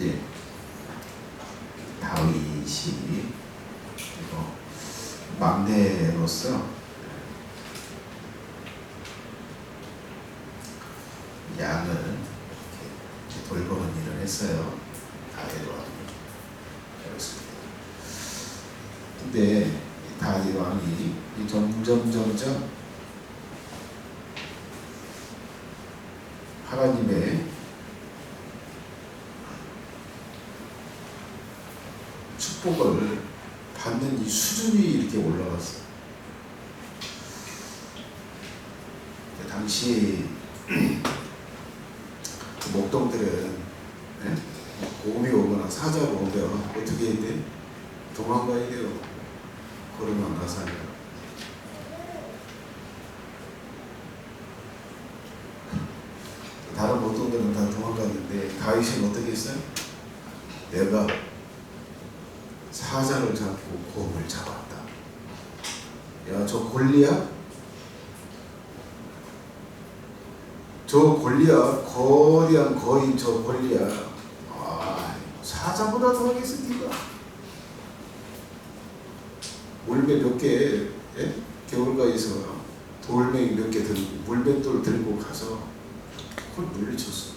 예. 다윗이 막내로서 양을 이렇게 돌보는 일을 했어요. 다윗 왕이. 근데 다윗 왕이 점점 하나님의 축복을 받는 이 수준이 이렇게 올라갔어요. 당시 목동들은 곰이 오거나 사자가 오면 어떻게 해야 돼? 도망가야 돼요. 걸으면 안 가서 하니까. 다른 목동들은 다 도망갔는데 다윗은 어떻게 했어요? 내가 사자를 잡고 곰을 잡았다. 야, 저 골리앗? 저 골리앗, 거대한 거인 저 골리앗. 아, 사자보다 더 하겠어, 니가. 물배 몇 개, 예? 겨울가에서 돌멩이 몇 개 들고, 물맷돌 들고 가서 그걸 물리쳤어.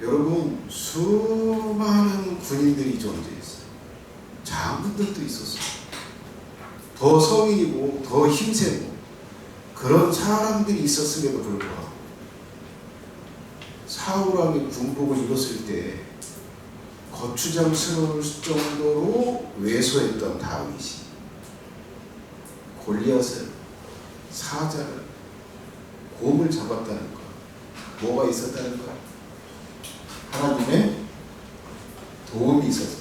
여러분, 수많은 군인들이 존재했어요. 장군들도 있었어요. 더 성인이고 더 힘세고 그런 사람들이 있었음에도 불구하고 사울왕의 군복을 입었을 때 거추장스러울 정도로 왜소했던 다윗이 골리앗을, 사자를, 곰을 잡았다는 것. 뭐가 있었다는 것? 하나님의 도움이 있었어.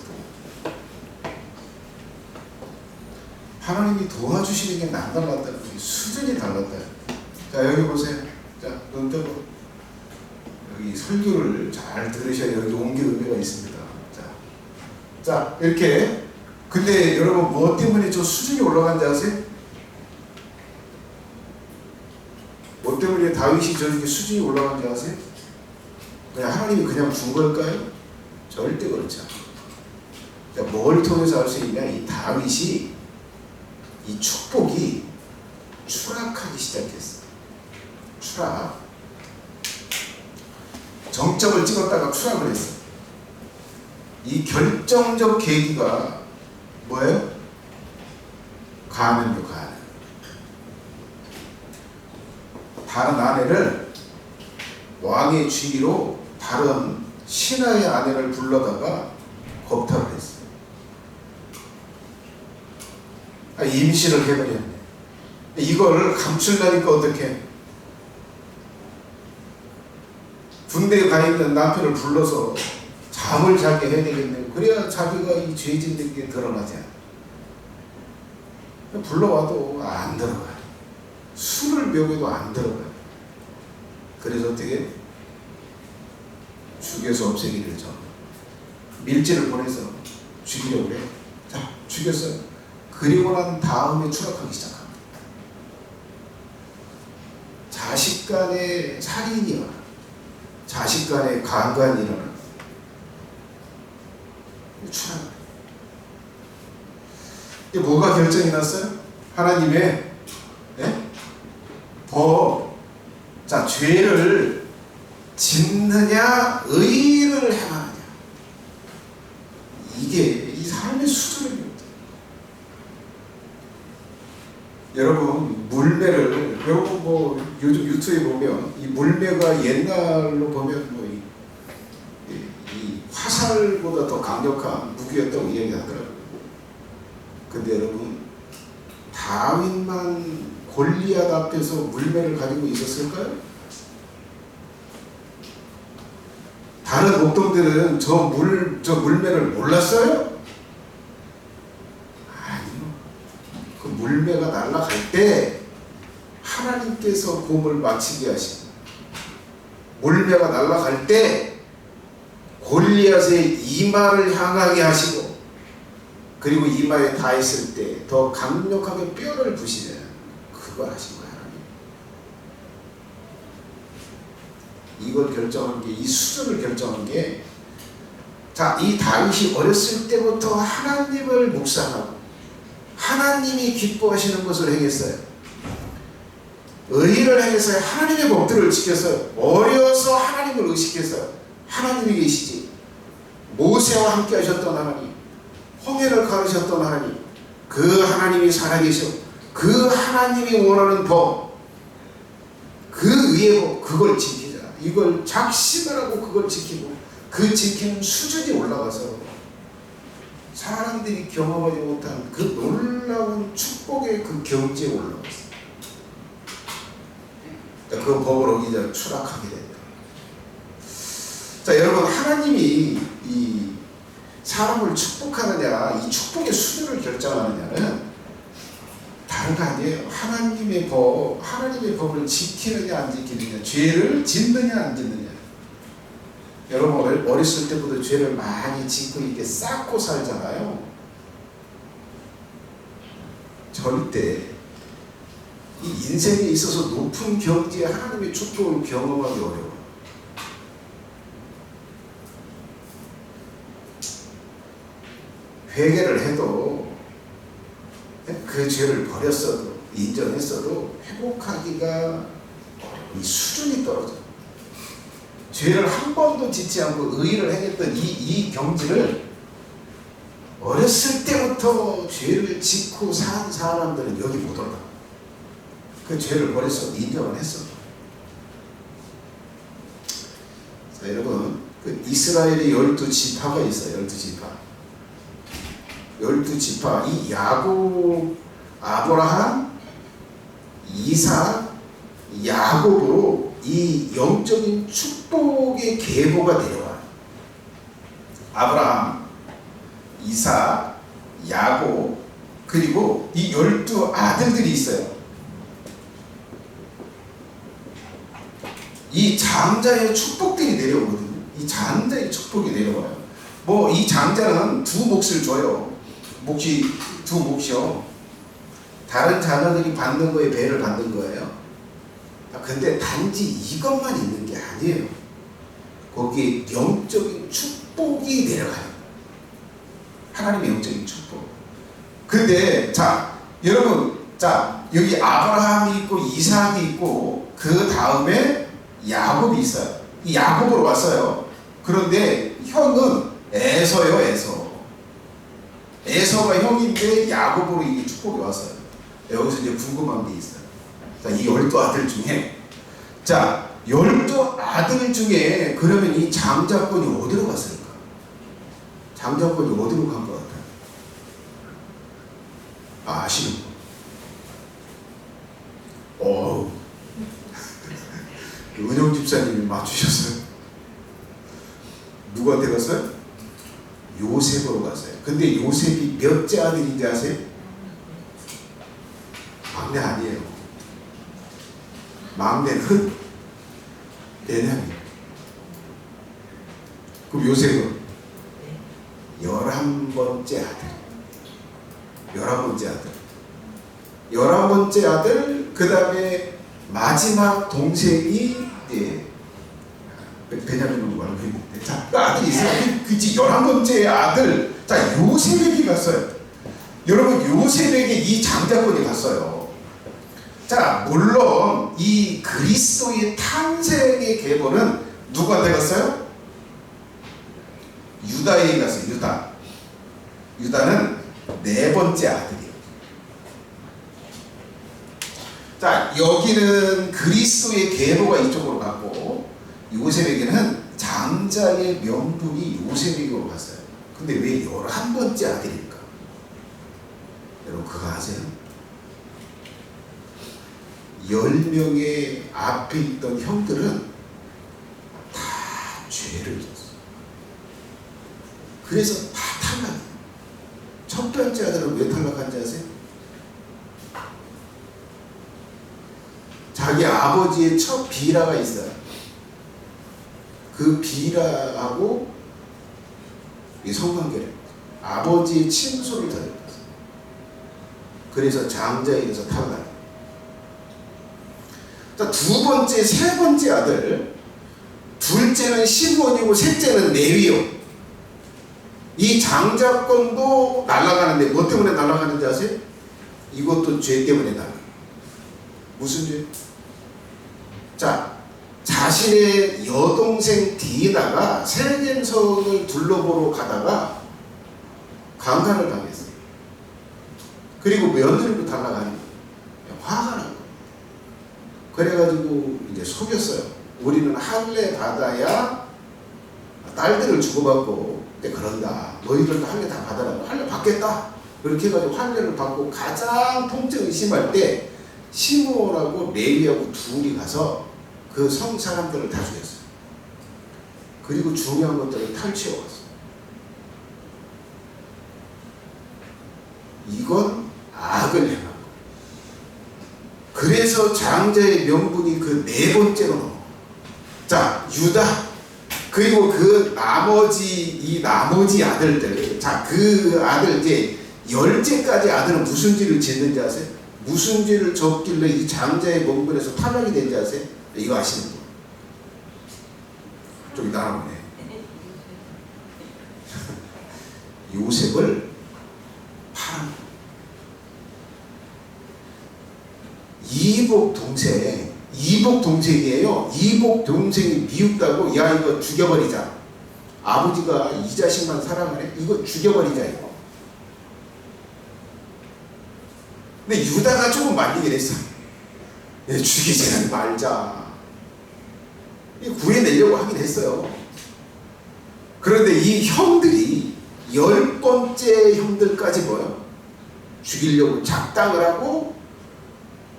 하나님이 도와주시는 게 남달랐다는 게 수준이 달랐다. 자, 여기 보세요. 자, 눈 뜨고 여기 설교를 잘 들으셔야 여기 옮길 의미가 있습니다. 자, 이렇게. 근데 여러분 뭐 때문에 저 수준이 올라간지 아세요? 뭐 때문에 다윗이 저렇게 수준이 올라간지 아세요? 그냥 하나님이 그냥 준 걸까요? 절대 그렇지 않아요. 자, 뭘 통해서 알 수 있냐? 이 다윗이 이 축복이 추락하기 시작했어. 추락. 정점을 찍었다가 추락을 했어. 이 결정적 계기가 뭐예요? 가늠이요, 가늠. 다른 아내를 왕의 주의로 다른 신하의 아내를 불러다가 겁탈을 했어요. 임신을 해버렸네. 이걸 감추려니까 어떻게? 군대에 가 있는 남편을 불러서 잠을 자게 해야 되겠네. 그래야 자기가 이 죄짓는 게 드러나지 않아. 불러와도 안 들어가요. 술을 먹여도 안 들어가요. 그래서 어떻게? 죽여서 없애기를 전. 밀지를 보내서 죽이려고 그래. 자, 죽였어요. 그리고 난 다음에 추락하기 시작합니다. 자식 간의 살인이 일어나. 자식 간의 강간이 일어나. 추락. 이게 뭐가 결정이 났어요? 하나님의 법. 자, 죄를 짓느냐, 의를 행하느냐. 이게 이 삶의 수준입니다. 여러분, 물매를, 여러분 뭐 요즘 유튜브에 보면 이 물매가 옛날로 보면 뭐 이 화살보다 더 강력한 무기였다고 이야기하더라고요. 근데 여러분, 다윗만 골리앗 앞에서 물매를 가지고 있었을까요? 다른 목동들은 저 물매를 몰랐어요? 아니요. 그 물매가 날아갈 때 하나님께서 곰을 맞히게 하시고, 물매가 날아갈 때 골리앗의 이마를 향하게 하시고, 그리고 이마에 닿았을 때 더 강력하게 뼈를 부시는 그걸 하신 거예요. 이걸 결정한 게, 이 수준을 결정한 게 자, 이 다윗이 어렸을 때부터 하나님을 묵상하고 하나님이 기뻐하시는 것을 행했어요. 의를 행해서 하나님의 법들을 지켰어요. 어려서 하나님을 의식했어요. 하나님이 계시지. 모세와 함께 하셨던 하나님, 홍해를 가르셨던 하나님, 그 하나님이 살아계셔. 그 하나님이 원하는 법, 그 위에 법, 그걸 지키자. 이걸 작심을 하고 그걸 지키고 그 지키는 수준이 올라가서 사람들이 경험하지 못한 그 놀라운 축복의 그 경지에 올라갔어요. 그 법을 어기자 추락하게 된다. 자, 여러분, 하나님이 이 사람을 축복하느냐, 이 축복의 수준을 결정하느냐는 다른 거 아니에요. 하나님의 법을 지키느냐 안 지키느냐, 죄를 짓느냐 안 짓느냐. 여러분, 어렸을 때부터 죄를 많이 짓고 이렇게 쌓고 살잖아요. 절대 이 인생에 있어서 높은 경지에 하나님의 축복을 경험하기 어려워요. 회개를 해도 그 죄를 버렸어도 인정했어도 회복하기가 이 수준이 떨어져요. 죄를 한 번도 짓지 않고 의를 행했던 이 경지를 어렸을 때부터 죄를 짓고 산 사람들은 여기 못 올라. 그 죄를 버렸어도 인정을 했어도. 자, 여러분, 그 이스라엘의 12지파가 있어요. 12지파. 12지파, 이 야곱, 아브라함, 이삭, 야곱으로 이 영적인 축복의 계보가 내려와요. 아브라함, 이삭, 야곱, 그리고 이 12아들들이 있어요. 이 장자의 축복들이 내려오거든요. 이 장자의 축복이 내려와요. 뭐 이 장자는 두 몫을 줘요. 두 몫이요. 다른 자녀들이 받는 거에 배를 받는 거예요. 근데 단지 이것만 있는 게 아니에요. 거기에 영적인 축복이 내려가요. 하나님의 영적인 축복. 근데 자, 여러분, 자, 여기 아브라함이 있고 이삭이 있고 그 다음에 야곱이 있어요. 이 야곱으로 왔어요. 그런데 형은 에서요, 에서. 에서가 형인데 야곱으로 이게 축복이 왔어요. 여기서 이제 궁금한 게 있어요. 자, 이 12아들 중에, 자, 12아들 중에 그러면 이 장자권이 어디로 갔을까? 장자권이 어디로 간 것 같아요? 아시는 분? 은영 집사님이 맞추셨어요. 누구한테 갔어요? 요셉으로 갔어요. 근데 요셉이 몇째 아들인지 아세요? 막내 아니에요. 막내는 베냐민. 그럼 요셉은 11번째 아들. 11번째 아들. 11번째 아들, 그 다음에 마지막 동생이 베냐민으로 말하고 있는데, 자, 그 아들이 있어요. 그치, 11번째 아들. 자, 요셉에게 갔어요. 여러분, 요셉에게 이 장자권이 갔어요. 자, 물론 이 그리스도의 탄생의 계보는 누구한테 갔어요? 유다에게 갔어요. 유다는 4번째 아들이에요. 자, 여기는 그리스도의 계보가 이쪽으로 갔고, 요셉에게는 장자의 명분이 요셉에게로 갔어요. 근데 왜 11번째 아들일까? 여러분, 그거 아세요? 10명의 앞에 있던 형들은 다 죄를 졌어요. 그래서 다 탈락이에요. 첫 번째 아들은 왜 탈락한지 아세요? 자기 아버지의 첫 비라가 있어요. 그 비라하고 성관계를, 아버지의 친소를 다녔어요. 그래서 장자에 대해서 탈락. 자, 두 번째, 세 번째 아들, 둘째는 시므온이고 셋째는 레위요. 이 장자권도 날아가는데 뭐 때문에 날아가는지 아세요? 이것도 죄 때문에 날아가요. 무슨 죄? 자, 자신의 여동생 뒤에다가 세겜성을 둘러보러 가다가 강간을 당했어요. 그리고 며느리로 달라가는 거예요. 화가 난 거예요. 그래가지고 이제 속였어요. 우리는 할례 받아야 딸들을 주고받고 근데 그런다. 너희들도 할례 다 받아라. 할례 받겠다. 그렇게 해가지고 할례를 받고 가장 통증을 심할 때 시므온하고 레위하고 둘이 가서 그 성 사람들을 다 죽였어요. 그리고 중요한 것들을 탈취해 왔어요. 이건 악을 행한 거예요. 그래서 장자의 명분이 그 네 번째로 넘어요. 자, 유다 그리고 그 나머지 아들들, 자, 그 아들 이제 10째까지 아들은 무슨 죄를 짓는지 아세요? 무슨 죄를 졌길래 이 장자의 명분에서 타락이 된지 아세요? 이거 아시는 분? 좀 이따 나오네. 요셉을 팔은 거예요. 이복 동생이에요. 이복 동생이 미웠다고 야 이거 죽여버리자. 아버지가 이 자식만 사랑하네. 이거 죽여버리자 이거. 근데 유다가 조금 말리긴 했어. 죽이지는 말자. 구해내려고 하긴 했어요. 그런데 이 형들이 10번째 형들까지 뭐요? 죽이려고 작당을 하고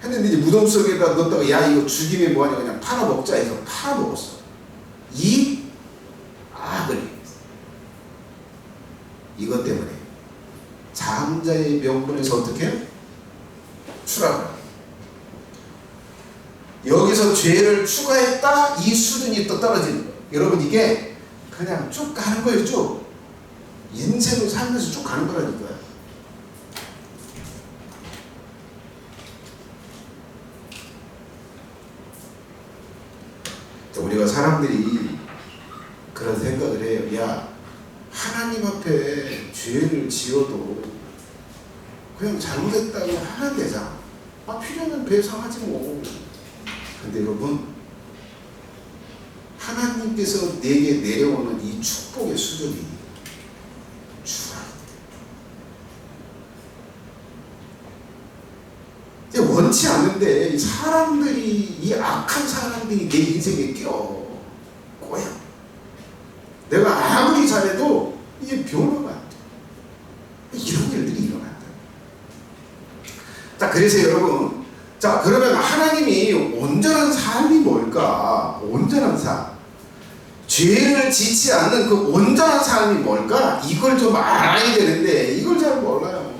했는데 이제 무덤 속에다 넣었다가 야 이거 죽이면 뭐하냐 그냥 팔아먹자 해서 팔아먹었어. 이 악을 이것 때문에 장자의 명분에서 어떻게 해요? 추락을 해요. 여기서 죄를 추가했다 이 수준이 또 떨어지는 거예요. 여러분 이게 그냥 쭉 가는 거예요. 쭉 인생을 살면서 쭉 가는 거라니까요. 우리가 사람들이 그런 생각을 해요. 야, 하나님 앞에 죄를 지어도 그냥 잘못했다고 하면 되잖아. 필요하면 배상하지 뭐. 근데 여러분, 하나님께서 내게 내려오는 이 축복의 수준이 추락. 원치 않는데 이 악한 사람들이 내 인생에 꼬여. 내가 아무리 잘해도 이게 변화가 안 돼. 이런 일들이 일어난다. 자, 그래서 여러분, 자, 그러면 하나님이 온전한 삶이 뭘까? 온전한 삶. 죄를 짓지 않는 그 온전한 삶이 뭘까? 이걸 좀 알아야 되는데 이걸 잘 몰라요.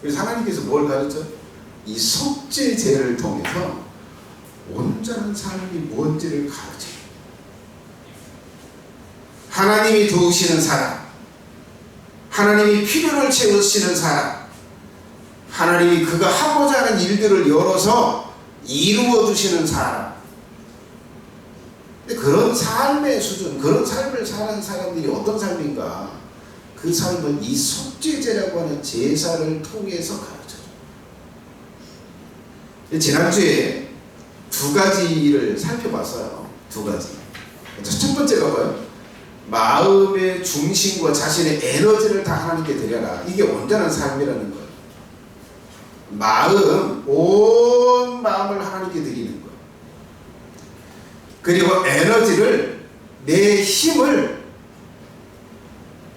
그래서 하나님께서 뭘 가르쳐? 이 속죄제를 통해서 온전한 삶이 뭔지를 가르쳐요. 하나님이 도우시는 사람, 하나님이 필요를 채우시는 사람, 하나님이 그가 하고자 하는 일들을 열어서 이루어 주시는 사람. 근데 그런 삶의 수준, 그런 삶을 사는 사람들이 어떤 삶인가? 그 삶은 이 속죄제라고 하는 제사를 통해서 가르쳐요. 지난주에 두 가지를 살펴봤어요. 두 가지. 첫 번째가 뭐예요? 마음의 중심과 자신의 에너지를 다 하나님께 드려라. 이게 온전한 삶이라는 거예요. 온 마음을 하나님께 드리는 거예요. 그리고 에너지를, 내 힘을,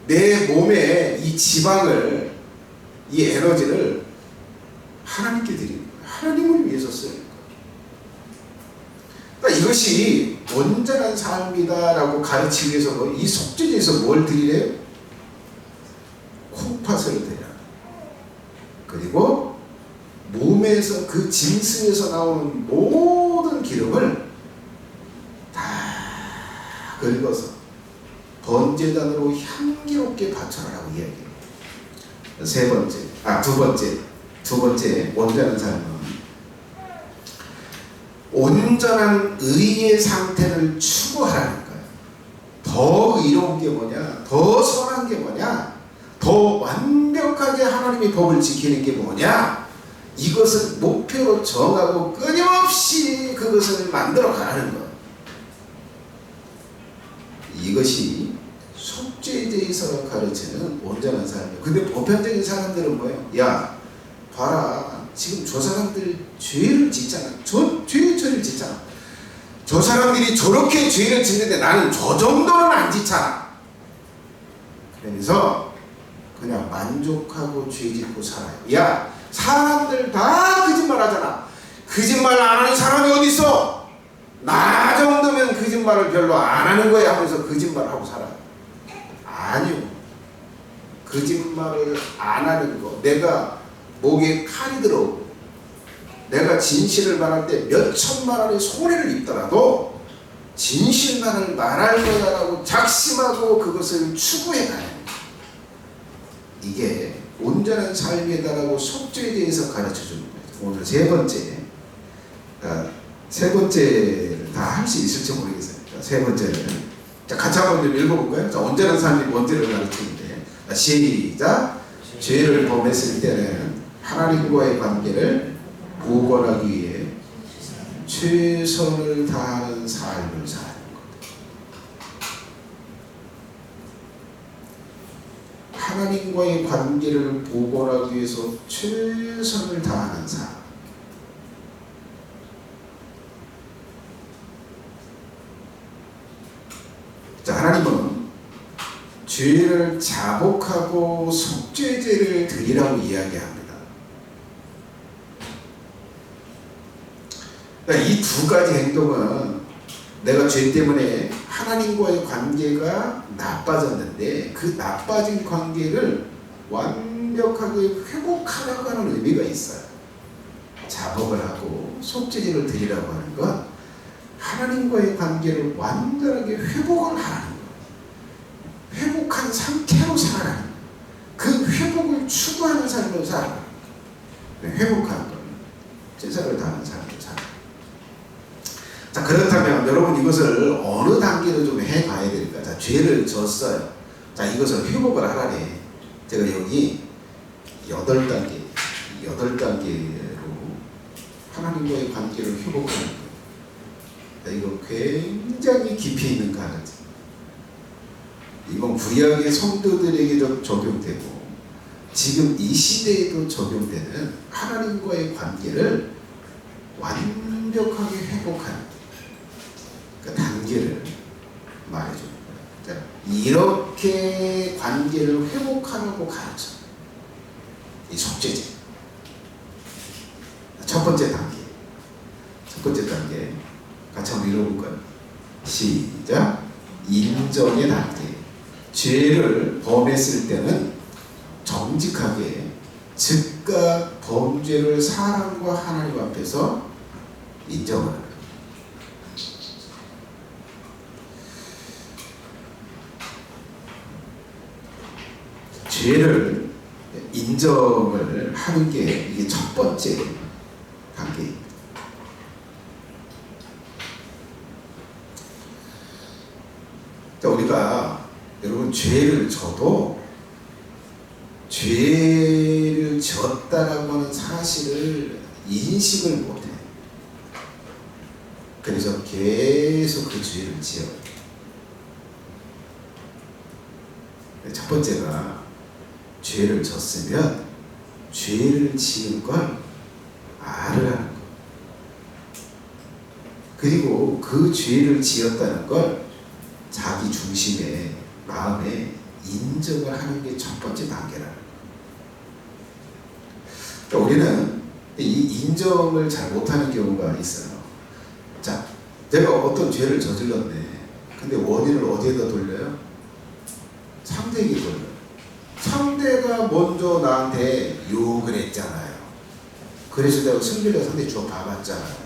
내 몸에 이 지방을, 이 에너지를 하나님께 드리는 거예요. 하나님을 위해서 쓰는 거예요. 그러니까 이것이 온전한 삶이다라고 가르치기 위해서 이 속죄제에서 뭘 드리래요? 콩팥을 드려라. 그리고 몸에서 그 짐승에서 나오는 모든 기름을 다 긁어서 번제단으로 향기롭게 바쳐라라고 이야기해요. 두 번째 온전한 삶은 온전한 의의 상태를 추구하라는 거예요. 더 이로운 게 뭐냐? 더 선한 게 뭐냐? 더 완벽하게 하나님의 법을 지키는 게 뭐냐? 이것을 목표로 정하고 끊임없이 그것을 만들어 가는 것. 이것이 속죄에 대해서 가르치는 온전한 삶이에요. 근데 보편적인 사람들은 뭐예요? 야, 봐라. 지금 저 사람들 죄를 짓잖아. 죄를 짓잖아. 저 사람들이 저렇게 죄를 짓는데 나는 저 정도는 안 짓잖아. 그래서 그냥 만족하고 죄 짓고 살아요. 야, 사람들 다 거짓말 하잖아. 거짓말 안 하는 사람이 어디 있어? 나 정도면 거짓말을 별로 안 하는 거야 하면서 거짓말하고 살아요. 아니요. 거짓말을 안 하는 거. 내가 목에 칼이 들어오고 내가 진실을 말할 때 몇 천만 원의 손해를 입더라도 진실만을 말할 거다라고 작심하고 그것을 추구해 가는 거예요. 이게 온전한 삶이다라고 속죄에 대해서 가르쳐 주는 거예요. 오늘 세 번째를 다 할 수 있을지 모르겠어요. 세 번째는 자, 같이 한번 좀 읽어볼까요? 자, 온전한 삶이 뭔지를 가르치는데 시작. 죄를 범했을 때는 하나님과의 관계를 보건하기 위해 최선을 다하는 삶을 사는 것. 하나님과의 관계를 보건하기 위해서 최선을 다하는 삶. 자, 하나님은 죄를 자복하고 속죄제를 드리라고 이야기합니다. 그러니까 이 두 가지 행동은 내가 죄 때문에 하나님과의 관계가 나빠졌는데 그 나빠진 관계를 완벽하게 회복하라고 하는 의미가 있어요. 자복을 하고 속죄제를 드리라고 하는 건 하나님과의 관계를 완전하게 회복을 하라는 거예요. 회복한 상태로 살아가는 거예요. 그 회복을 추구하는 삶으로 살아가는 거예요. 회복하는 거예요. 제사를 다하는 삶으로 살아가는 거예요. 자, 그렇다면 여러분 이것을 어느 단계로 좀 해가야 될까? 자, 죄를 졌어요. 자, 이것을 회복을 하라네. 제가 여기 8단계로 하나님과의 관계를 회복하는 거예요. 이거 굉장히 깊이 있는 가르침. 이건 구약의 성도들에게도 적용되고 지금 이 시대에도 적용되는 하나님과의 관계를 완벽하게 회복하는 그 단계를 말해줍니다. 이렇게 관계를 회복하라고 가르쳐. 이 속죄제. 첫 번째 단계. 같이 한번 읽어볼까요? 시작. 인정의 단계. 죄를 범했을 때는 정직하게 즉각 범죄를 사랑과 하나님 앞에서 인정하는 거예요. 죄를 인정을 하는 게 이게 첫 번째 단계입니다. 우리가 여러분 죄를 져도 죄를 지었다라고 하는 사실을 인식을 못해. 그래서 계속 그 죄를 지어. 첫 번째가 죄를 졌으면 죄를 지은 걸 알으라는 것. 그리고 그 죄를 지었다는 걸 자기 중심의 마음에 인정을 하는 게 첫 번째 단계라는 거예요. 그러니까 우리는 이 인정을 잘 못하는 경우가 있어요. 자, 내가 어떤 죄를 저질렀네. 근데 원인을 어디에다 돌려요? 상대에게 돌려요. 상대가 먼저 나한테 욕을 했잖아요. 그래서 내가 승질내서 상대 주워 봐봤잖아요.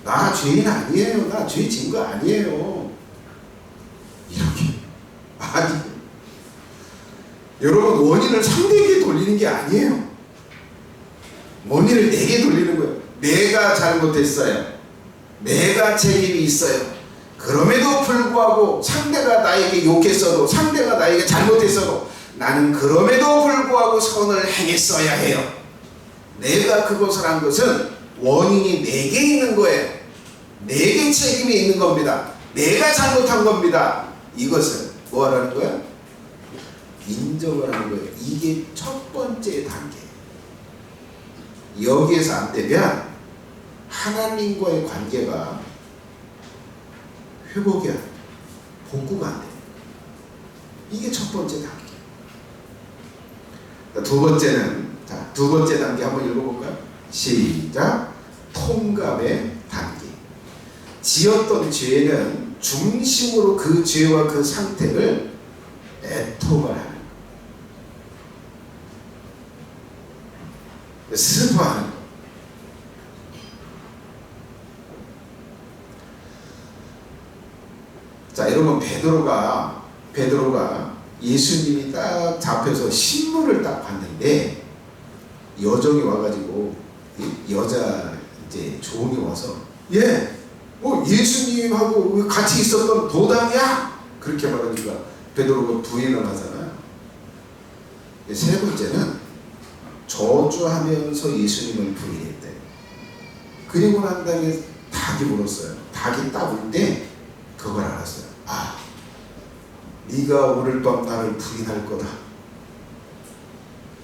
나 죄인 아니에요. 나 죄 진 거 아니에요. 이렇게. 아니. 여러분, 원인을 상대에게 돌리는 게 아니에요. 원인을 내게 돌리는 거예요. 내가 잘못했어요. 내가 책임이 있어요. 그럼에도 불구하고 상대가 나에게 욕했어도 상대가 나에게 잘못했어도 나는 그럼에도 불구하고 선을 행했어야 해요. 내가 그것을 한 것은 원인이 내게 있는 거예요. 내게 책임이 있는 겁니다. 내가 잘못한 겁니다. 이것을 뭐 하라는 거야? 인정을 하는 거예요. 이게 첫 번째 단계. 여기에서 안 되면 하나님과의 관계가 회복이 안 돼. 복구가 안 돼. 이게 첫 번째 단계. 두 번째는, 자, 두 번째 단계 한번 읽어볼까요? 시작. 통감의 단계. 지었던 죄는 중심으로 그 죄와 그 상태를 애통을 하는 거예요. 슬퍼하는 거예요. 자, 여러분, 베드로가 예수님이 딱 잡혀서 신문을 딱 봤는데 여종이 와가지고 여자 이제 종이 와서 예수님하고 같이 있었던 도당이야 그렇게 말하니까 베드로가 부인을 하잖아요. 세 번째는 저주하면서 예수님을 부인했대. 그리고 난 다음에 닭이 물었어요. 닭이 딱 울 때 그걸 알았어요. 아, 네가 오늘 밤 나를 부인할 거다.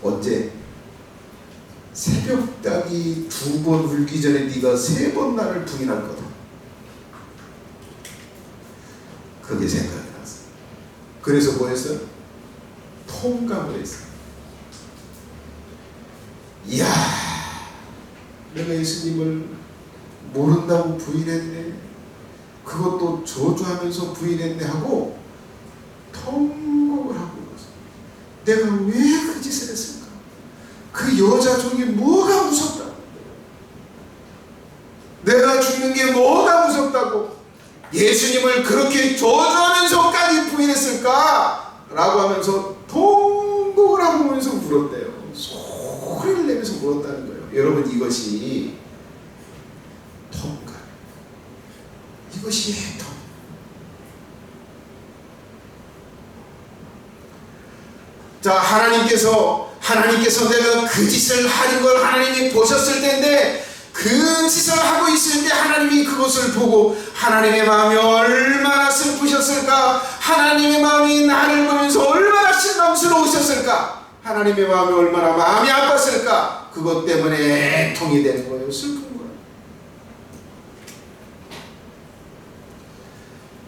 언제? 새벽 닭이 2번 울기 전에 네가 3번 나를 부인할 거다. 그게 생각이 났어요. 그래서 뭐 했어요? 통감을 했어요. 이야, 내가 예수님을 모른다고 부인했네. 그것도 저주하면서 부인했네 하고 통곡을 하고 있었어요. 내가 왜 그 짓을 했을까? 그 여자 종이 뭐가 무섭다고? 내가 죽는 게 뭐가 무섭다고 예수님을 그렇게 저주하면서까지 부인했을까? 라고 하면서 통곡을 하면서 울었대요. 소리를 내면서 울었다는 거예요. 여러분, 이것이 통감. 이것이 해통. 자, 하나님께서 내가 그 짓을 하는 걸 하나님이 보셨을 텐데 그 짓을 하고 있을 때 하나님이 그것을 보고 하나님의 마음이 얼마나 슬프셨을까? 하나님의 마음이 나를 보면서 얼마나 실망스러우셨을까? 하나님의 마음이 얼마나 마음이 아팠을까? 그것 때문에 애통이 되는 거예요. 슬픈 거예요.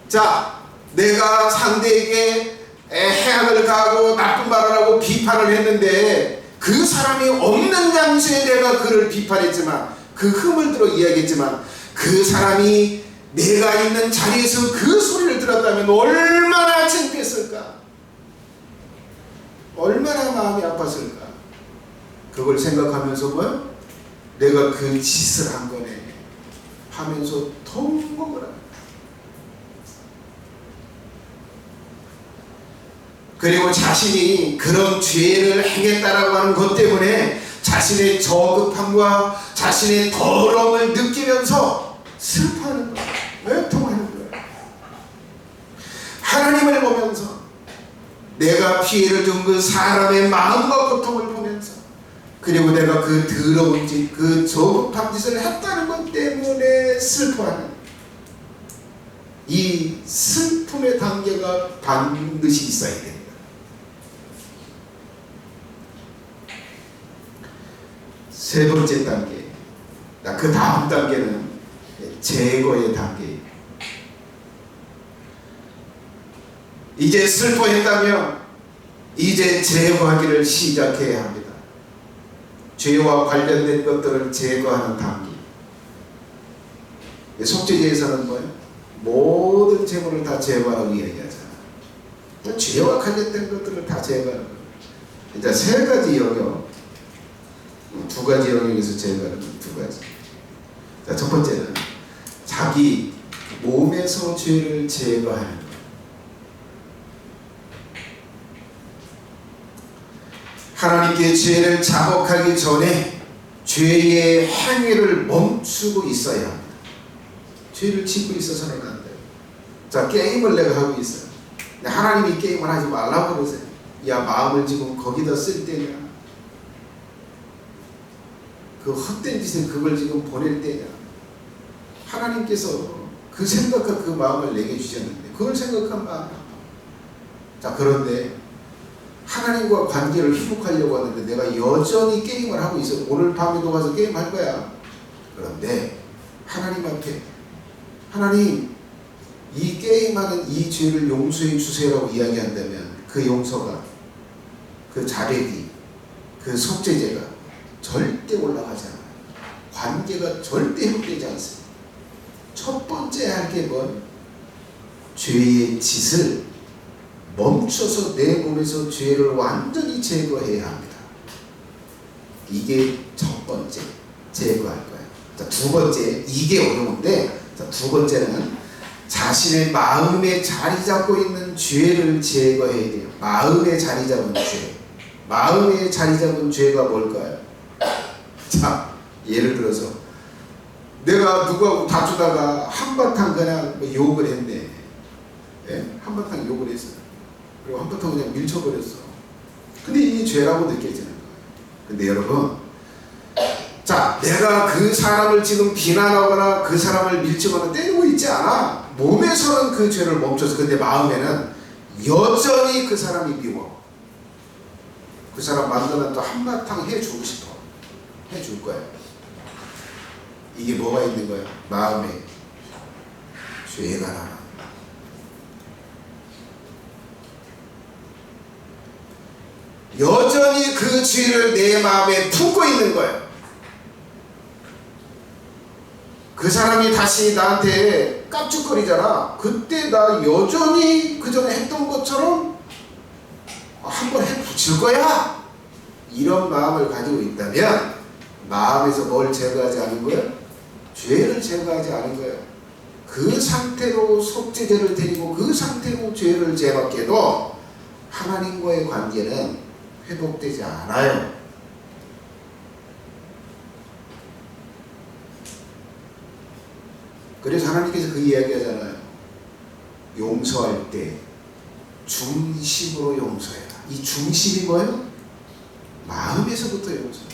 자, 내가 상대에게 해악을 가하고 나쁜 말을 하고 비판을 했는데 그 사람이 없는 장소에 내가 그를 비판했지만 그 흠을 들어 이야기했지만 그 사람이 내가 있는 자리에서 그 소리를 들었다면 얼마나 창피했을까? 얼마나 마음이 아팠을까? 그걸 생각하면서 뭐야? 내가 그 짓을 한 거네 하면서 통곡을 합니다. 그리고 자신이 그런 죄를 행했다라고 하는 것 때문에 자신의 저급함과 자신의 더러움을 느끼면서 슬퍼하는 거예요. 애통하는 거예요. 하나님을 보면서 내가 피해를 준 그 사람의 마음과 고통을 보면서 그리고 내가 그 더러운 짓, 그 저급한 짓을 했다는 것 때문에 슬퍼하는 이 슬픔의 단계가 반드시 있어야 됩니다. 세 번째 단계, 그 다음 단계는 제거의 단계예요. 이제 슬퍼했다면 이제 제거하기를 시작해야 합니다. 죄와 관련된 것들을 제거하는 단계. 속죄제에서는 뭐예요? 모든 재물을 다 제거하라고 이야기하잖아요. 죄와 관련된 것들을 다 제거하는 거예요. 이제 세 가지 영역, 두 가지 영역에서 제거하는 건 두 가지. 자, 첫 번째는 자기 몸에서 죄를 제거하는 것. 하나님께 죄를 자복하기 전에 죄의 행위를 멈추고 있어야 합니다. 죄를 짓고 있어서는 안 돼요. 자, 게임을 내가 하고 있어요. 근데 하나님이 게임을 하지 말라고 그러세요. 야, 마음을 지금 거기다 쓸 때냐? 그 헛된 짓에 그걸 지금 보낼 때냐? 하나님께서 그 생각과 그 마음을 내게 주셨는데 그걸 생각한 마음. 자, 그런데 하나님과 관계를 회복하려고 하는데 내가 여전히 게임을 하고 있어. 오늘 밤에도 가서 게임할 거야. 그런데 하나님 앞에, 하나님 이 게임하는 이 죄를 용서해 주세요라고 이야기한다면 그 용서가, 그 자백이, 그 속죄제가 절대 올라가지 않아요. 관계가 절대 회복되지 않습니다. 첫 번째 할 게 뭐? 죄의 짓을 멈춰서 내 몸에서 죄를 완전히 제거해야 합니다. 이게 첫 번째, 제거할 거예요. 자, 두 번째, 이게 어려운데, 자, 두 번째는 자신의 마음에 자리 잡고 있는 죄를 제거해야 돼요. 마음에 자리 잡은 죄. 마음에 자리 잡은 죄가 뭘까요? 자, 예를 들어서 내가 누구하고 다투다가 한바탕 그냥 욕을 했네. 예? 한바탕 욕을 했어요. 그리고 한바탕 그냥 밀쳐버렸어. 근데 이게 죄라고 느껴지는 거예요. 근데 여러분, 자, 내가 그 사람을 지금 비난하거나 그 사람을 밀치거나 때리고 있지 않아. 몸에서는 그 죄를 멈춰서, 근데 마음에는 여전히 그 사람이 미워. 그 사람 만나면 또 한바탕 해주고 싶어. 해줄 거예요. 이게 뭐가 있는 거예요? 마음에 죄가 남아. 여전히 그 죄를 내 마음에 품고 있는 거예요. 그 사람이 다시 나한테 깝죽거리잖아. 그때 나 여전히 그 전에 했던 것처럼 한번 해붙일 거야. 이런 마음을 가지고 있다면 마음에서 뭘 제거하지 않은 거예요? 죄를 제거하지 않은 거예요. 그 상태로 속죄제를 드리고 그 상태로 죄를 제밖에도 하나님과의 관계는 회복되지 않아요. 그래서 하나님께서 그 이야기 하잖아요. 용서할 때 중심으로 용서해라. 이 중심이 뭐예요? 마음에서부터 용서해.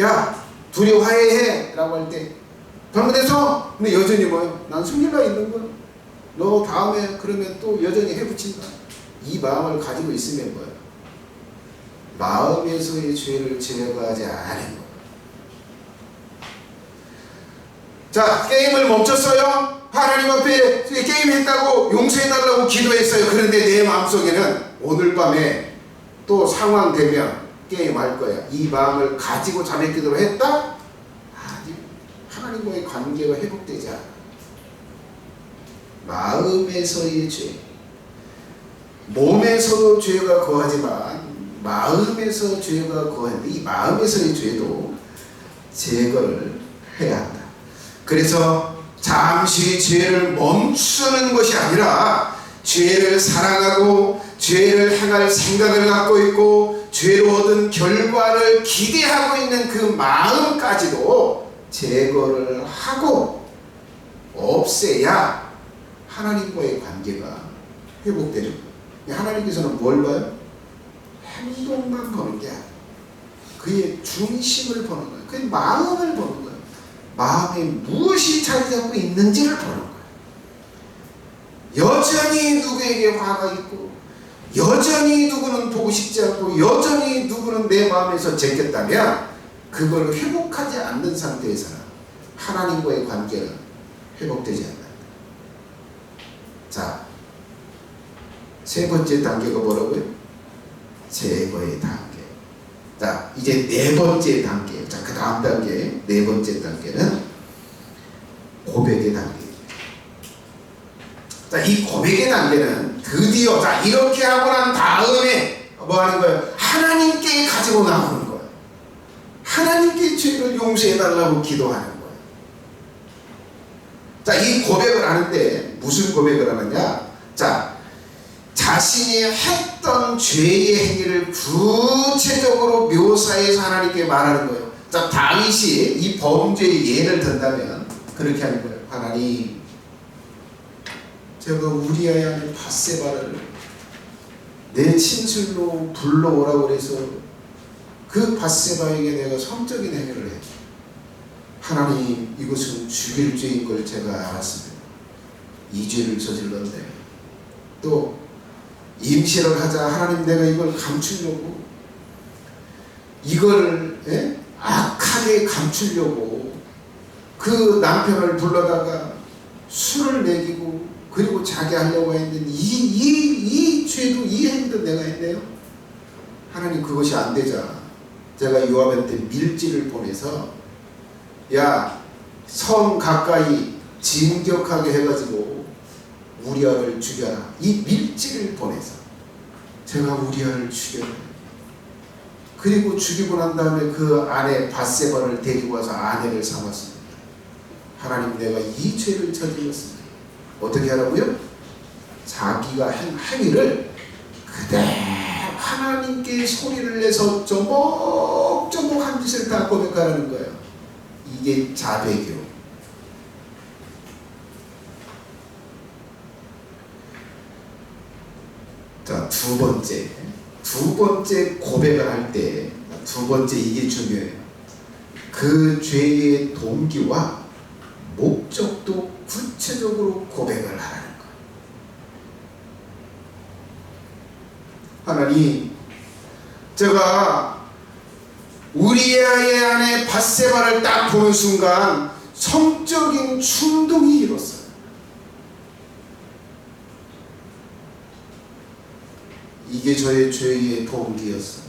야, 둘이 화해해 라고 할 때 잘못했어? 근데 여전히 뭐예요? 난 숨길라 있는 거야. 너 다음에 그러면 또 여전히 해붙인다. 이 마음을 가지고 있으면 뭐예요? 마음에서의 죄를 제거하지 않은 거예요. 자, 게임을 멈췄어요. 하나님 앞에 게임했다고 용서해달라고 기도했어요. 그런데 내 마음속에는 오늘 밤에 또 상황 되면 게임할 거야. 이 마음을 가지고 자백 기도를 했다? 아니, 하나님과의 관계가 회복되지 않아. 마음에서의 죄. 몸에서도 죄가 거하지만 마음에서 죄가 거하는데 이 마음에서의 죄도 제거를 해야 한다. 그래서 잠시 죄를 멈추는 것이 아니라 죄를 사랑하고 죄를 행할 생각을 갖고 있고 죄로 얻은 결과를 기대하고 있는 그 마음까지도 제거를 하고 없애야 하나님과의 관계가 회복되는 거예요. 하나님께서는 뭘 봐요? 행동만 보는 게 아니에요. 그의 중심을 보는 거예요. 그의 마음을 보는 거예요. 마음에 무엇이 자리 잡고 있는지를 보는 거예요. 여전히 누구에게 화가 있고 여전히 누구는 보고 싶지 않고 여전히 누구는 내 마음에서 제꼈다면 그걸 회복하지 않는 상태에서는 하나님과의 관계는 회복되지 않는다. 자, 세 번째 단계가 뭐라고요? 제거의 단계. 자, 이제 네 번째 단계. 자, 그 다음 단계, 네 번째 단계는 고백의 단계. 자, 이 고백의 단계는 드디어, 자, 이렇게 하고 난 다음에 뭐 하는 거예요? 하나님께 가지고 나오는 거예요. 하나님께 죄를 용서해달라고 기도하는 거예요. 자, 이 고백을 하는데 무슨 고백을 하느냐? 자, 자신이 했던 죄의 행위를 구체적으로 묘사해서 하나님께 말하는 거예요. 자, 다윗이 이 범죄의 예를 든다면 그렇게 하는 거예요. 하나님, 제가 우리아의 아내 밧세바를 내 친술로 불러오라고 그래서 그 밧세바에게 내가 성적인 행위를 해. 하나님, 이것은 죽일 죄인 걸 제가 알았습니다. 이 죄를 저질렀네. 또 임신을 하자. 하나님, 내가 이걸 감추려고, 이걸 악하게 감추려고 그 남편을 불러다가 술을 먹이고 그리고 자기 하려고 했는데 이 죄도, 이 행위도 내가 했네요. 하나님, 그것이 안 되자 제가 요압한테 밀지를 보내서, 야, 성 가까이 진격하게 해가지고 우리아를 죽여라. 이 밀지를 보내서 제가 우리아를 죽여라. 그리고 죽이고 난 다음에 그 아내 밧세바를 데리고 와서 아내를 삼았습니다. 하나님, 내가 이 죄를 저질렀습니다. 어떻게 하라고요? 자기가 한 행위를 그대로 하나님께 소리를 내서 조목조목한 짓을 다 고백하라는 거예요. 이게 자배교. 자, 두 번째 고백을 할 때, 두 번째 이게 중요해요. 그 죄의 동기와 목적도 구체적으로 고백을 하라는 거예요. 하나님, 제가 우리아의 아내 밧세바를 딱 보는 순간 성적인 충동이 일었어요. 이게 저의 죄의 동기였어요.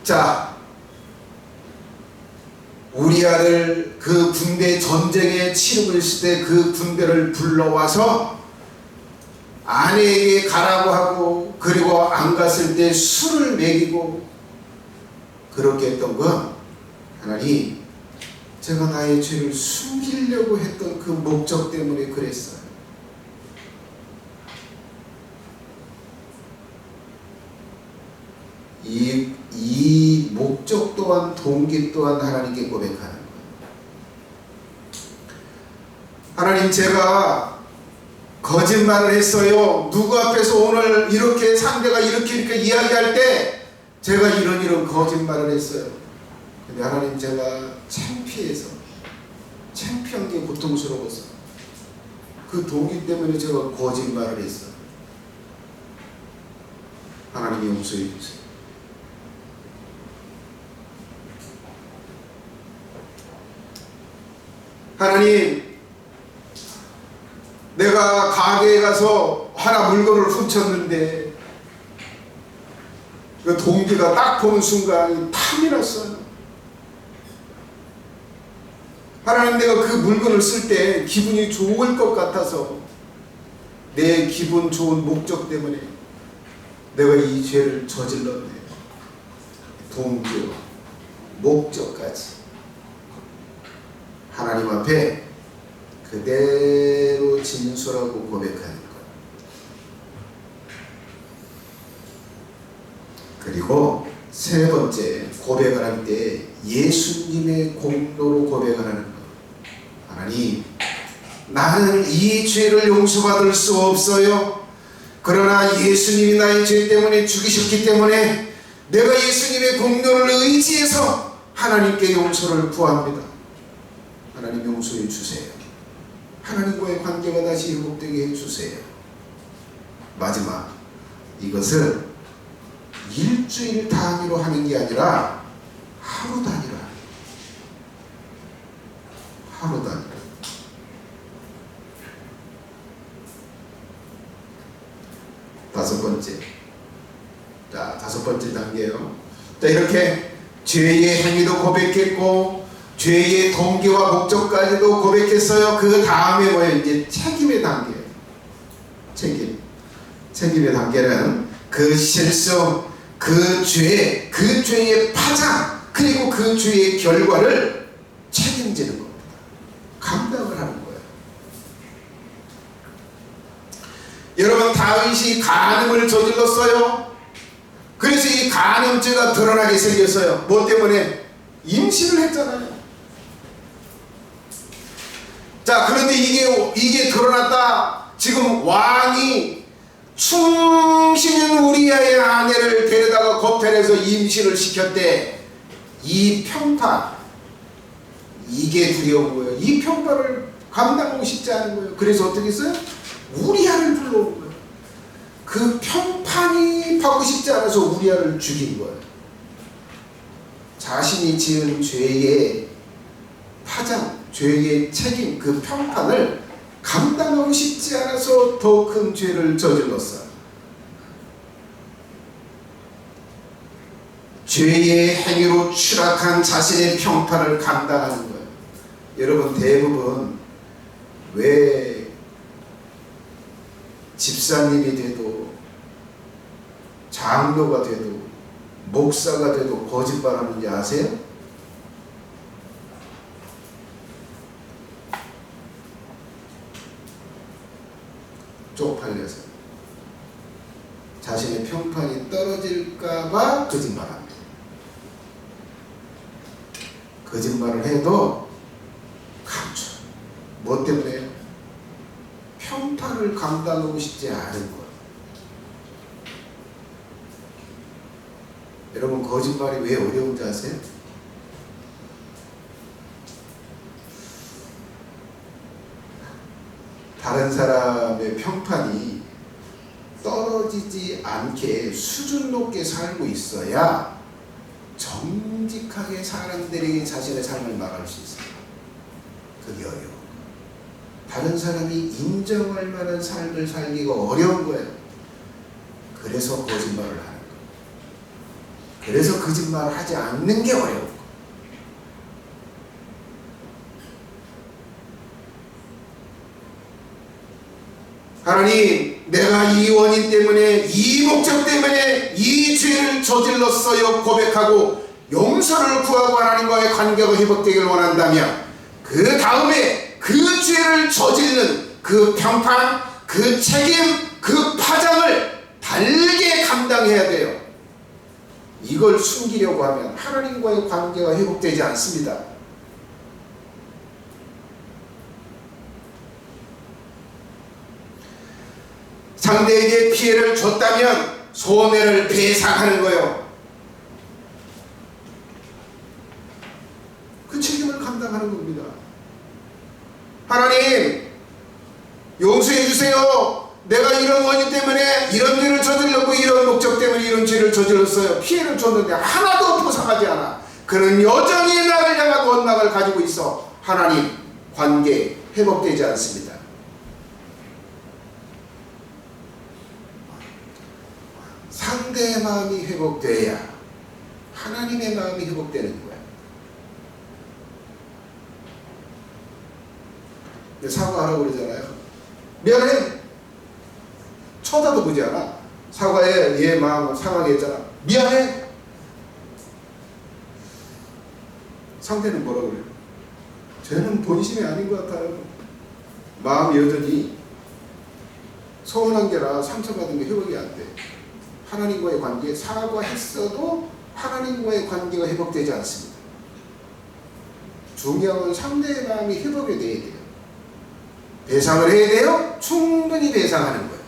자, 우리아를 그 군대 전쟁에 치르고 있을 때 그 군대를 불러와서 아내에게 가라고 하고, 그리고 안 갔을 때 술을 먹이고 그렇게 했던 건, 하나님, 제가 나의 죄를 숨기려고 했던 그 목적 때문에 그랬어요. 이 목적 또한, 동기 또한 하나님께 고백하는 거예요. 하나님, 제가 거짓말을 했어요. 누구 앞에서 오늘 이렇게 상대가 이렇게 이야기할 때 제가 이런 거짓말을 했어요. 근데 하나님, 제가 창피한 게 고통스러워서 그 동기 때문에 제가 거짓말을 했어요. 하나님, 용서해 주세요. 하나님, 내가 가게에 가서 하나 물건을 훔쳤는데 그 동기가 딱 보는 순간 탐이 났어요. 하나님, 내가 그 물건을 쓸 때 기분이 좋을 것 같아서 내 기분 좋은 목적 때문에 내가 이 죄를 저질렀네. 동기와 목적까지 하나님 앞에 그대로 진술하고 고백하는 것. 그리고 세 번째, 고백을 할 때 예수님의 공로로 고백을 하는 것. 하나님, 나는 이 죄를 용서받을 수 없어요. 그러나 예수님이 나의 죄 때문에 죽이셨기 때문에 내가 예수님의 공로를 의지해서 하나님께 용서를 구합니다. 하나님, 용서해 주세요. 하나님과의 관계가 다시 회복되게 해주세요. 마지막, 이것을 일주일 단위로 하는 게 아니라 하루 단위로 하는 거예요. 하루 단위로. 다섯 번째 단계요. 자, 이렇게 죄의 행위도 고백했고 죄의 동기와 목적까지도 고백했어요. 그 다음에 뭐예요? 이제 책임의 단계예요. 책임의 단계는 그 실수, 그 죄의 파장, 그리고 그 죄의 결과를 책임지는 겁니다. 감당을 하는 거예요. 여러분, 다윗이 간음을 저질렀어요. 그래서 이 간음죄가 드러나게 생겼어요. 뭐 때문에? 임신을 했잖아요. 자, 그런데 이게 드러났다. 지금 왕이 충신인 우리아의 아내를 데려다가 겁탈해서 임신을 시켰대. 이 평판, 이게 두려운 거예요. 이 평판을 감당하고 싶지 않은 거예요. 그래서 어떻게 했어요? 우리아를 불러온 거예요. 그 평판이 받고 싶지 않아서 우리아를 죽인 거예요. 자신이 지은 죄의 파장, 죄의 책임, 그 평판을 감당하고 싶지 않아서 더 큰 죄를 저질렀어요. 죄의 행위로 추락한 자신의 평판을 감당하는 거예요. 여러분, 대부분 왜 집사님이 돼도 장로가 돼도 목사가 돼도 거짓말하는지 아세요? 쪽팔려서 자신의 평판이 떨어질까봐 거짓말합니다. 거짓말을 해도 감춰. 뭐 때문에? 평판을 감당하고 싶지 않은 거예요. 여러분, 거짓말이 왜 어려운지 아세요? 다른 사람의 평판이 떨어지지 않게 수준 높게 살고 있어야 정직하게 사람들이 자신의 삶을 말할 수 있어요. 그게 어려워. 다른 사람이 인정할 만한 삶을 살기가 어려운 거예요. 그래서 거짓말을 하는 거예요. 그래서 거짓말을 하지 않는 게 어려운 거예요. 하나님, 내가 이 원인 때문에, 이 목적 때문에 이 죄를 저질렀어요 고백하고 용서를 구하고 하나님과의 관계가 회복되기를 원한다면 그 다음에 그 죄를 저지르는 그 평판, 그 책임, 그 파장을 달게 감당해야 돼요. 이걸 숨기려고 하면 하나님과의 관계가 회복되지 않습니다. 상대에게 피해를 줬다면 손해를 배상하는 거예요. 그 책임을 감당하는 겁니다. 하나님, 용서해 주세요. 내가 이런 원인 때문에 이런 죄를 저질렀고 이런 목적 때문에 이런 죄를 저질렀어요. 피해를 줬는데 하나도 보상하지 않아. 그는 여전히 나를 향한 원망을 가지고 있어. 하나님, 관계 회복되지 않습니다. 상대의 마음이 회복돼야 하나님의 마음이 회복되는 거야. 사과하라고 그러잖아요. 미안해. 쳐다도 보지 않아. 사과해. 얘 마음을 상하게 했잖아. 미안해. 상대는 뭐라고 그래요? 쟤는 본심이 아닌 것 같아요. 마음이 여전히 서운한 게라 상처받은 게 회복이 안 돼. 하나님과의 관계, 사과했어도 하나님과의 관계가 회복되지 않습니다. 중요한 건 상대의 마음이 회복이 돼야 돼요. 배상을 해야 돼요? 충분히 배상하는 거예요.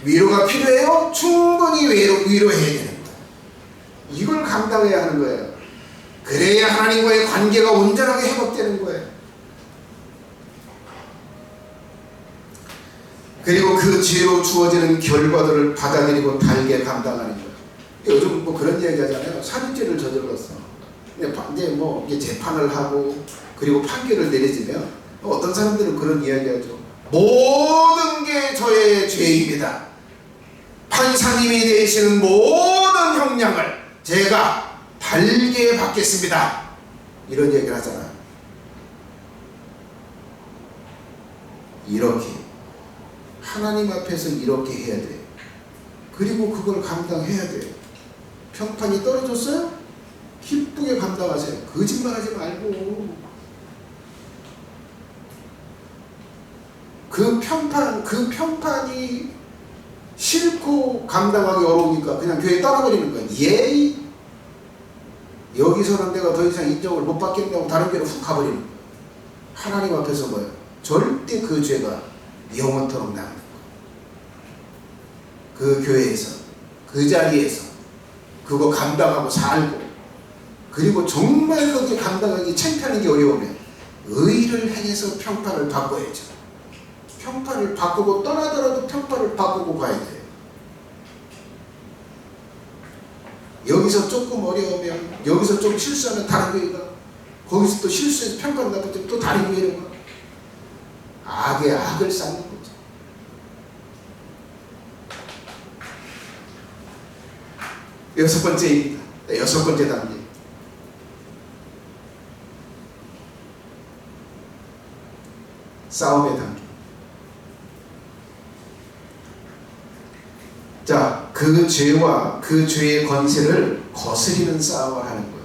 위로가 필요해요? 충분히 위로해야 되는 거예요. 이걸 감당해야 하는 거예요. 그래야 하나님과의 관계가 온전하게 회복되는 거예요. 그리고 그 죄로 주어지는 결과들을 받아들이고 달게 감당하는 거예요. 요즘 뭐 그런 이야기 하잖아요. 살인죄를 저질렀어. 이제 뭐 재판을 하고 그리고 판결을 내려지면 어떤 사람들은 그런 이야기 하죠. 모든 게 저의 죄입니다. 판사님이 내시는 모든 형량을 제가 달게 받겠습니다. 이런 얘기를 하잖아요. 이렇게 하나님 앞에서 이렇게 해야 돼요. 그리고 그걸 감당해야 돼요. 평판이 떨어졌어요? 기쁘게 감당하세요. 거짓말하지 말고. 그 평판이 싫고 감당하기 어려우니까 그냥 교회 떠나버리는 거예요. 예의. 여기서는 내가 더 이상 인정을 못 받겠다고 다른 교회로 훅 가버리는 거예요. 하나님 앞에서 뭐예요? 절대 그 죄가 영원토록 남는 거예요. 그 교회에서, 그 자리에서 그거 감당하고 살고, 그리고 정말 그게 감당하기 창피하는 게 어려우면 의를 행해서 평판을 바꿔야죠. 평판을 바꾸고 떠나더라도 평판을 바꾸고 가야 돼요. 여기서 조금 어려우면, 여기서 좀 실수하면 다른 교회가, 거기서 또 실수해서 평판 나쁘면 또 다른 교회로 가. 악에 악을 쌓는 거죠. 여섯 번째입니다. 여섯 번째 단계. 싸움의 단계. 자, 그 죄와 그 죄의 권세를 거스리는 싸움을 하는 거예요.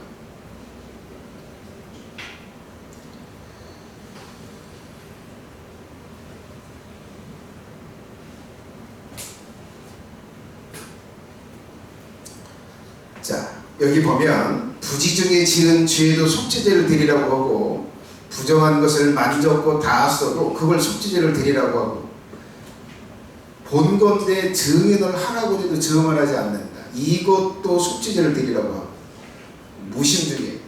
자, 여기 보면 부지중에 지은 죄도 속죄제를 드리라고 하고, 부정한 것을 만졌고 닿았어도 그걸 속죄제를 드리라고 하고, 본 건데 증인을 하라고 해도 증언을 하지 않는다, 이것도 속죄제를 드리라고 하고, 무심 중에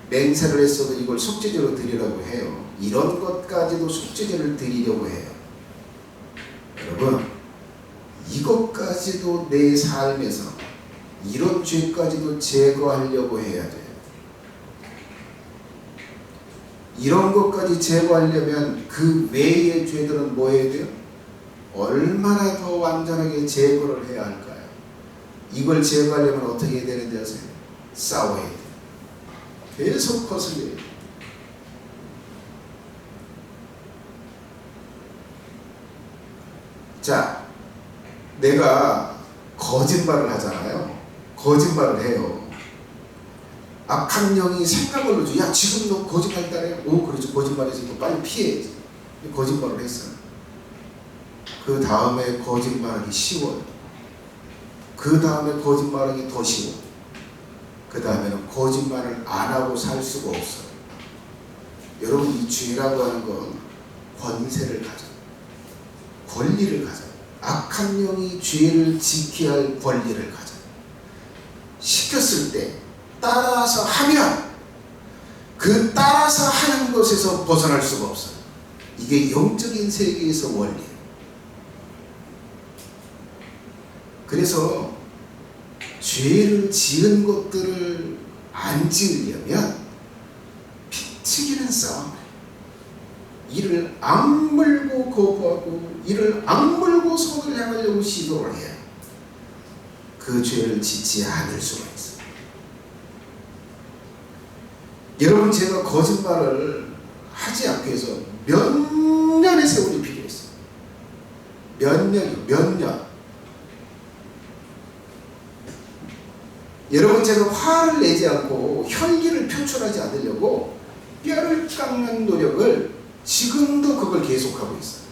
맹세를 했어도 이걸 속죄제로 드리라고 해요. 이런 것까지도 속죄제를 드리려고 해요. 여러분, 이것까지도 내 삶에서 이런 죄까지도 제거하려고 해야 돼요. 이런 것까지 제거하려면 그 외의 죄들은 뭐 해야 돼요? 얼마나 더 완전하게 제거를 해야 할까요? 이걸 제거하려면 어떻게 해야 되는지 아세요? 싸워야 돼요. 계속 거슬려야 돼요. 자, 내가 거짓말을 하잖아요. 거짓말을 해요. 악한 영이 생각을 넣어줘. 야, 지금 너 거짓말 따래? 오, 그렇죠. 거짓말해서 빨리 피해야지. 거짓말을 했어요. 그 다음에 거짓말하기 쉬워요. 그 다음에 거짓말하기 더 쉬워. 그 다음에는 거짓말을 안 하고 살 수가 없어요. 여러분, 이 죄라고 하는 건 권세를 가져요. 권리를 가져요. 악한 영이 죄를 지켜야 할 권리를 가져요. 시켰을 때 따라서 하면 그 따라서 하는 것에서 벗어날 수가 없어요. 이게 영적인 세계에서 원리예요. 그래서 죄를 지은 것들을 안 지으려면 피튀기는 싸움을, 이를 악물고 거부하고 이를 악물고 손을 향하려고 시도를 해요. 그 죄를 짓지 않을 수가 있어요. 여러분, 제가 거짓말을 하지 않기 위해서 몇 년의 세월이 필요했어요. 몇 년. 여러분, 제가 화를 내지 않고 혈기를 표출하지 않으려고 뼈를 깎는 노력을 지금도 그걸 계속하고 있어요.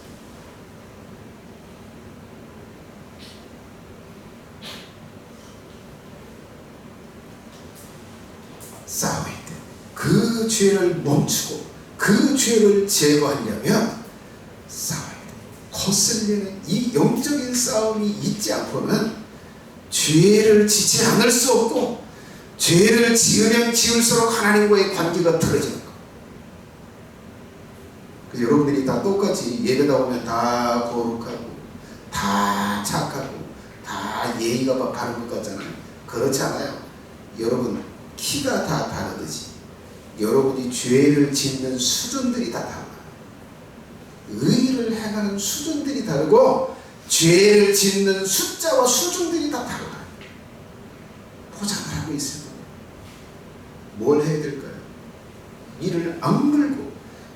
싸워야 돼. 그 죄를 멈추고 그 죄를 제거하려면 싸워야 돼. 거슬리는 이 영적인 싸움이 있지 않고는 죄를 짓지 않을 수 없고, 죄를 지으면 지을수록 하나님과의 관계가 틀어지는 거예요. 그래서 여러분들이 다 똑같이 예배 나오면 다 거룩하고 다 착하고 다 예의가 바른 것 같잖아요. 그렇지 않아요. 여러분, 키가 다 다르듯이 여러분이 죄를 짓는 수준들이 다 달라요. 의를 행하는 수준들이 다르고 죄를 짓는 숫자와 수준들이 다 달라요. 포장을 하고 있습니다. 뭘 해야 될까요? 이를 악물고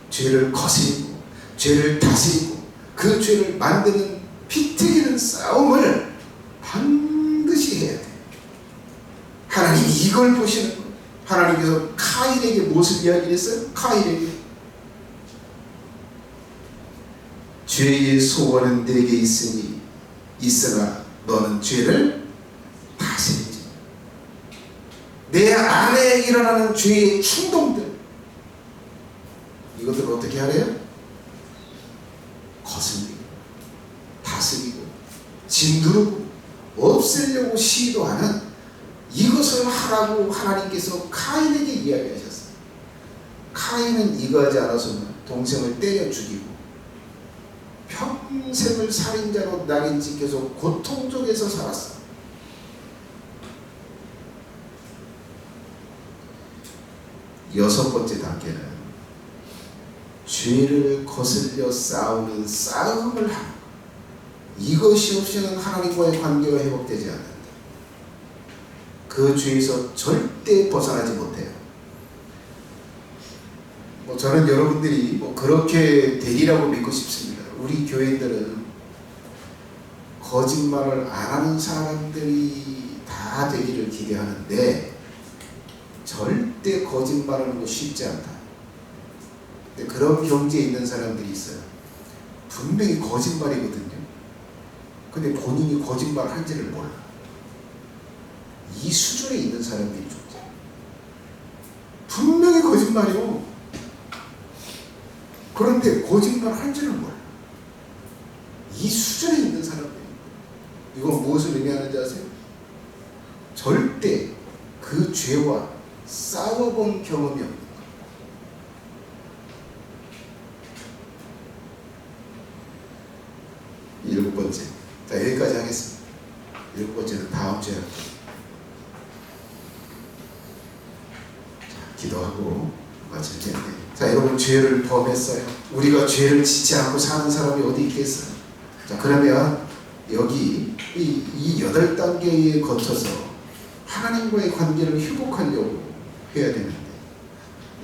죄를 거스리고 죄를 다스리고 그 죄를 만드는 피튀기는 싸움을 반드시 해야 돼요. 하나님이 이걸 보시는 거예요. 하나님께서 카인에게 무엇을 이야기했어요? 카인에게 죄의 소원은 내게 있으나 너는 죄를 다스리지. 내 안에 일어나는 죄의 충동들, 이것들을 어떻게 하래요? 거슬리고 다스리고 짓누르고 없애려고 시도하는, 이것을 하라고 하나님께서 카인에게 이야기하셨어요. 카인은 이거 하지 않아서는 동생을 때려 죽이고 평생을 살인자로 낙인 찍혀서 고통 속에서 살았어. 여섯 번째 단계는 죄를 거슬려 싸우는 싸움을 하고, 이것이 없이는 하나님과의 관계가 회복되지 않는다. 그 죄에서 절대 벗어나지 못해요. 저는 여러분들이 그렇게 되리라고 믿고 싶습니다. 우리 교회들은 거짓말을 안 하는 사람들이 다 되기를 기대하는데 절대 거짓말하는 거 쉽지 않다. 근데 그런 경지에 있는 사람들이 있어요. 분명히 거짓말이거든요. 근데 본인이 거짓말 한지를 몰라. 이 수준에 있는 사람들이 존재. 분명히 거짓말이요. 그런데 거짓말 한지를 몰라. 이 수준에 있는 사람들이. 이건 무엇을 의미하는지 아세요? 절대 그 죄와 싸워본 경험이 없는 거예요. 일곱 번째. 자, 여기까지 하겠습니다. 일곱 번째는 다음 주에 할게요. 자, 기도하고 마칠 텐데. 자, 여러분, 죄를 범했어요. 우리가 죄를 짓지 않고 사는 사람이 어디 있겠어요? 자, 그러면 여기 이 8단계에 거쳐서 하나님과의 관계를 회복하려고 해야 되는데,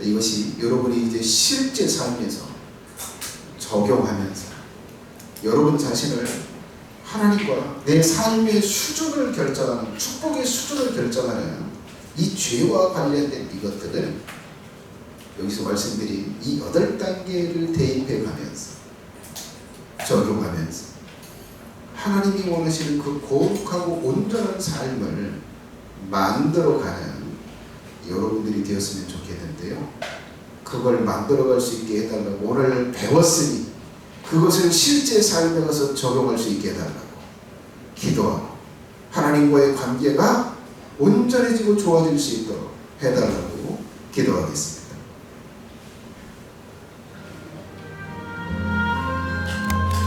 이것이 여러분이 이제 실제 삶에서 적용하면서 여러분 자신을 하나님과 내 삶의 수준을 결정하는, 축복의 수준을 결정하는 이 죄와 관련된 이것들을 여기서 말씀드린 이 8단계를 대입해 가면서 적용하면서 하나님이 원하시는 그 거룩하고 온전한 삶을 만들어가는 여러분들이 되었으면 좋겠는데요. 그걸 만들어갈 수 있게 해달라고, 오늘 배웠으니 그것을 실제 삶에 가서 적용할 수 있게 해달라고 기도하고, 하나님과의 관계가 온전해지고 좋아질 수 있도록 해달라고 기도하겠습니다.